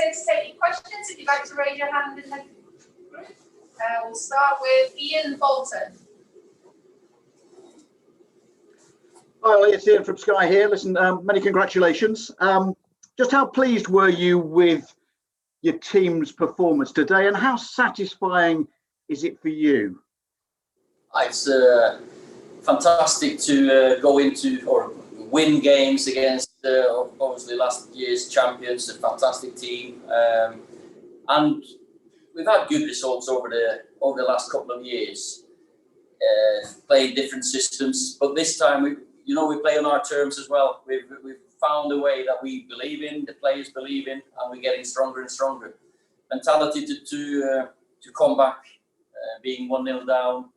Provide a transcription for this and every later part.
here to take your questions. If you'd like to raise your hand in the group. We'll start with Ian Bolton. Hi, Ollie, it's Ian from Sky here. Listen, many congratulations. Just how pleased were you with your team's performance today, and how satisfying is it for you? It's fantastic to go into or win games against obviously last year's champions, a fantastic team, and we've had good results over the last couple of years, playing different systems. But this time, we play on our terms as well. We've found a way that we believe in, the players believe in, and we're getting stronger and stronger. Mentality to come back, being 1-0 down.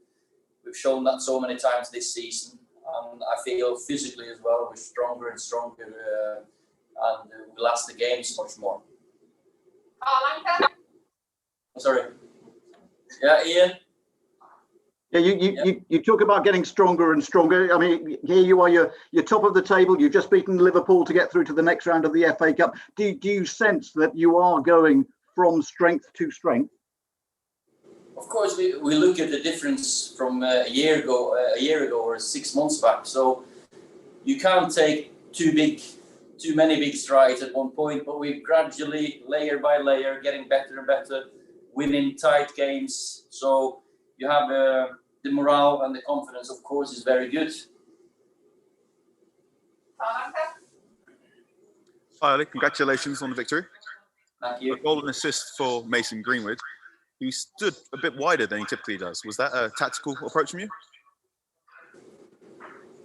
We've shown that so many times this season, and I feel physically as well we're stronger and stronger, and we last the games much more. Sorry. Yeah, Ian. Yeah, you talk about getting stronger and stronger. I mean, here you are, you're top of the table. You've just beaten Liverpool to get through to the next round of the FA Cup. Do you sense that you are going from strength to strength? Of course, we look at the difference from a year ago or 6 months back. So you can't take too many big strides at one point, but we're gradually, layer by layer, getting better and better, winning tight games. So you have the morale and the confidence, of course, is very good. Hi, Ollie. Congratulations on the victory. Thank you. A goal and assist for Mason Greenwood, who stood a bit wider than he typically does. Was that a tactical approach from you?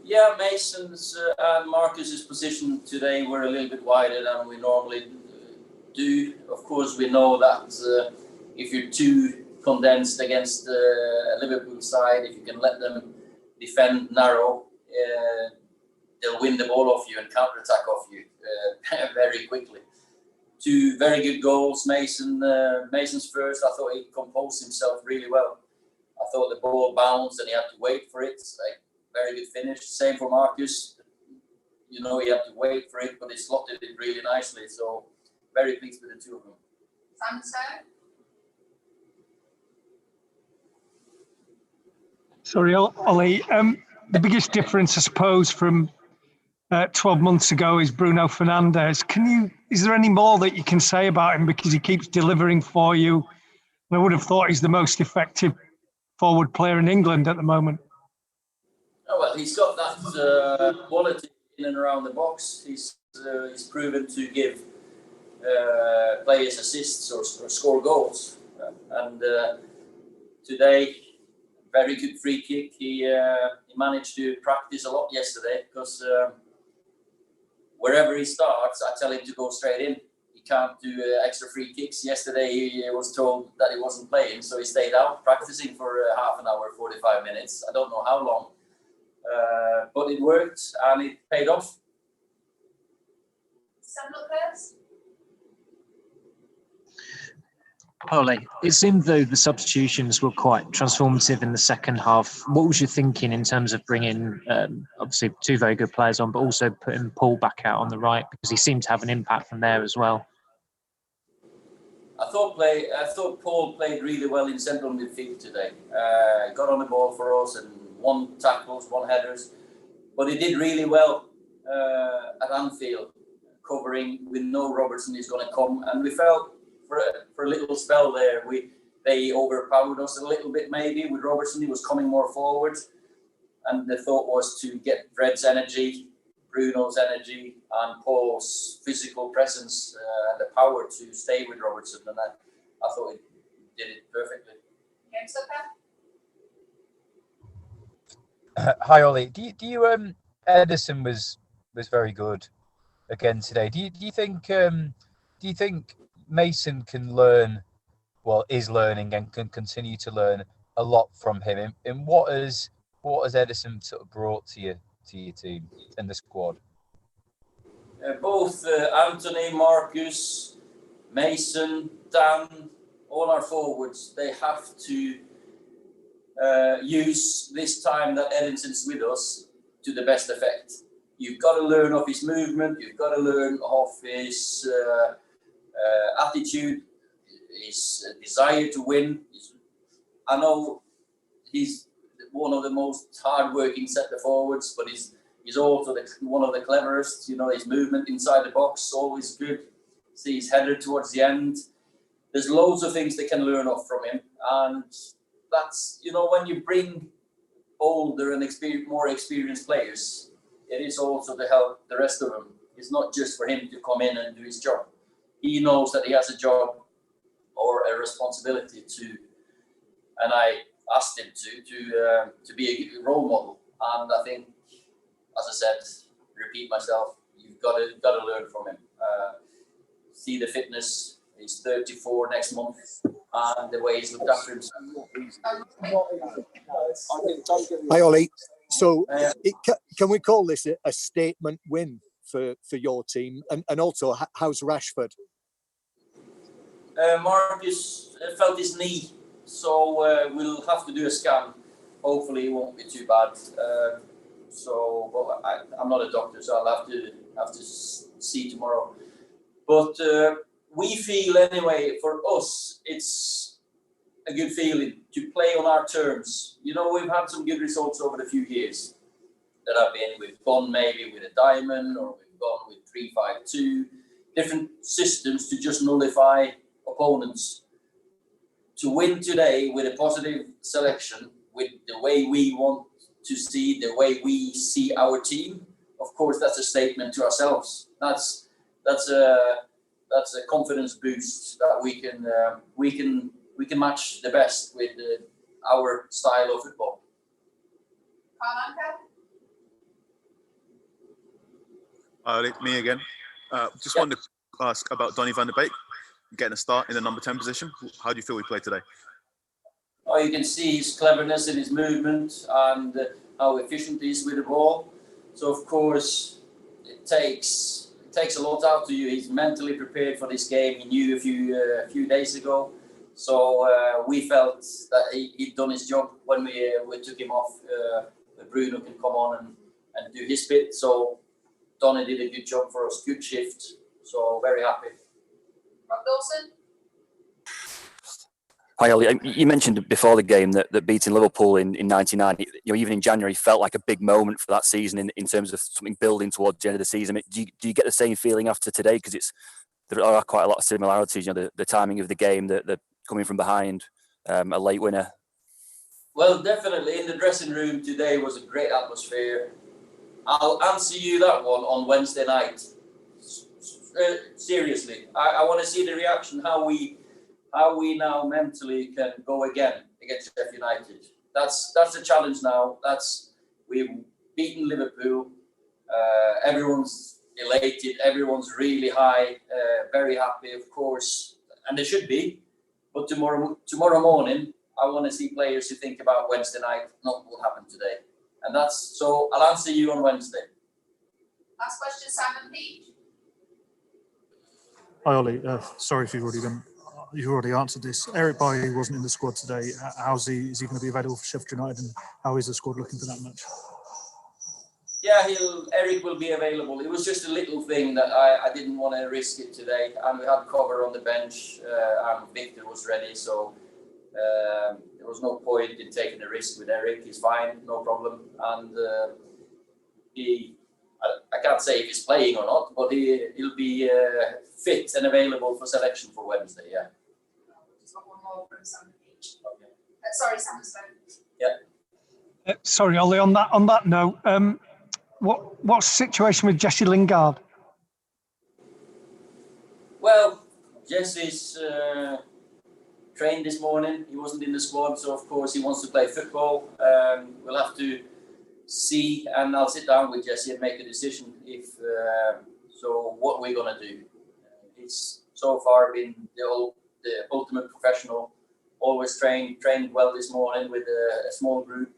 Yeah, Mason's and Marcus's position today were a little bit wider than we normally do. Of course, we know that if you're too condensed against a Liverpool side, if you can let them defend narrow, they'll win the ball off you and counter-attack off you very quickly. Two very good goals. Mason's first, I thought he composed himself really well. I thought the ball bounced and he had to wait for it. Very good finish. Same for Marcus. He had to wait for it, but he slotted it really nicely. So very pleased with the two of them. Sorry, Ollie. The biggest difference, I suppose, from 12 months ago is Bruno Fernandes. Is there any more that you can say about him, because he keeps delivering for you? I would have thought he's the most effective forward player in England at the moment. Oh, well, he's got that quality in and around the box. He's proven to give players assists or score goals. And today, very good free kick. He managed to practice a lot yesterday, because wherever he starts, I tell him to go straight in. He can't do extra free kicks. Yesterday, he was told that he wasn't playing, so he stayed out practicing for half an hour, 45 minutes. I don't know how long. But it worked and it paid off. Ole, it seemed though the substitutions were quite transformative in the second half. What was your thinking in terms of bringing, obviously, two very good players on, but also putting Paul back out on the right, because he seemed to have an impact from there as well? I thought Paul played really well in central midfield today. Got on the ball for us and won tackles, won headers. But he did really well at Anfield, covering. We know Robertson is going to come, and we felt for a little spell there, they overpowered us a little bit maybe with Robertson. He was coming more forward, and the thought was to get Fred's energy, Bruno's energy, and Paul's physical presence and the power to stay with Robertson, and I thought he did it perfectly. Hi Ollie, do you Ederson was very good again today. Do you think Mason can learn, is learning and can continue to learn a lot from him? And what has Ederson sort of brought to your team and the squad? Both Anthony, Marcus, Mason, Dan, all our forwards, they have to use this time that Ederson's with us to the best effect. You've got to learn of his movement. You've got to learn of his attitude, his desire to win. I know he's one of the most hard-working centre forwards, but he's also one of the cleverest. You know, his movement inside the box always good. See his header towards the end. There's loads of things they can learn off from him, and that's, you know, when you bring older and more experienced players, it is also to help the rest of them. It's not just for him to come in and do his job. He knows that he has a job or a responsibility to, and I asked him to be a role model. And I think, as I said, repeat myself, you've got to learn from him. See the fitness. He's 34 next month, and the way he's looked after himself. Hi, Ollie. So, can we call this a statement win for your team? And also, how's Rashford? Marcus felt his knee, so we'll have to do a scan. Hopefully, it won't be too bad. But I'm not a doctor, so I'll have to see tomorrow. But we feel anyway, for us, it's a good feeling to play on our terms. You know, we've had some good results over the few years that I've been. We've gone maybe with a diamond, or we've gone with 3-5-2, different systems to just nullify opponents. To win today with a positive selection, with the way we want to see, the way we see our team, of course, that's a statement to ourselves. That's a confidence boost that we can match the best with our style of football. Me again. Just wanted to ask about Donny van de Beek getting a start in the number 10 position. How do you feel he played today? Oh, you can see his cleverness in his movement and how efficient he is with the ball. So of course, it takes a lot out of you. He's mentally prepared for this game. He knew a few days ago. So we felt that he'd done his job when we took him off. Bruno can come on and do his bit. So Donny did a good job for us. Good shift. So very happy. Rob Dawson? Hi, Ollie. You mentioned before the game that beating Liverpool in 99, even in January, felt like a big moment for that season in terms of something building towards the end of the season. Do you get the same feeling after today? Because there are quite a lot of similarities. The timing of the game, the coming from behind, a late winner. Well, definitely in the dressing room today was a great atmosphere. I'll answer you that one on Wednesday night. Seriously, I want to see the reaction, how we now mentally can go again against Sheffield United. That's the challenge now. We've beaten Liverpool. Everyone's elated. Everyone's really high, very happy, of course, and they should be. But tomorrow morning, I want to see players who think about Wednesday night, not what happened today. And so I'll answer you on Wednesday. Last question, Simon Peach. Hi, Ollie. Sorry if you've already answered this. Eric Bailly wasn't in the squad today. Is he going to be available for Sheffield United, and how is the squad looking for that match? Yeah, Eric will be available. It was just a little thing that I didn't want to risk it today, and we had cover on the bench, and Victor was ready, so there was no point in taking a risk with Eric. He's fine, no problem, and I can't say if he's playing or not, but he'll be fit and available for selection for Wednesday. Yeah. Just got one more from Simon Peach. Okay. Sorry, Simon Stone. Yeah. Sorry, Ollie. On that note, what's the situation with Jesse Lingard? Well, Jesse's trained this morning. He wasn't in the squad, so of course he wants to play football. We'll have to see, and I'll sit down with Jesse and make a decision what we're gonna do. It's so far been the ultimate professional. Always trained well this morning with a small group,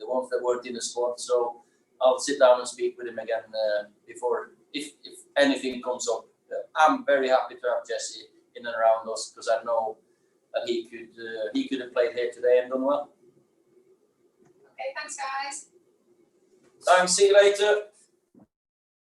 the ones that weren't in the squad. So I'll sit down and speak with him again before if anything comes up. I'm very happy to have Jesse in and around us because I know that he could have played here today and done well. Okay, thanks, guys. Thanks. See you later.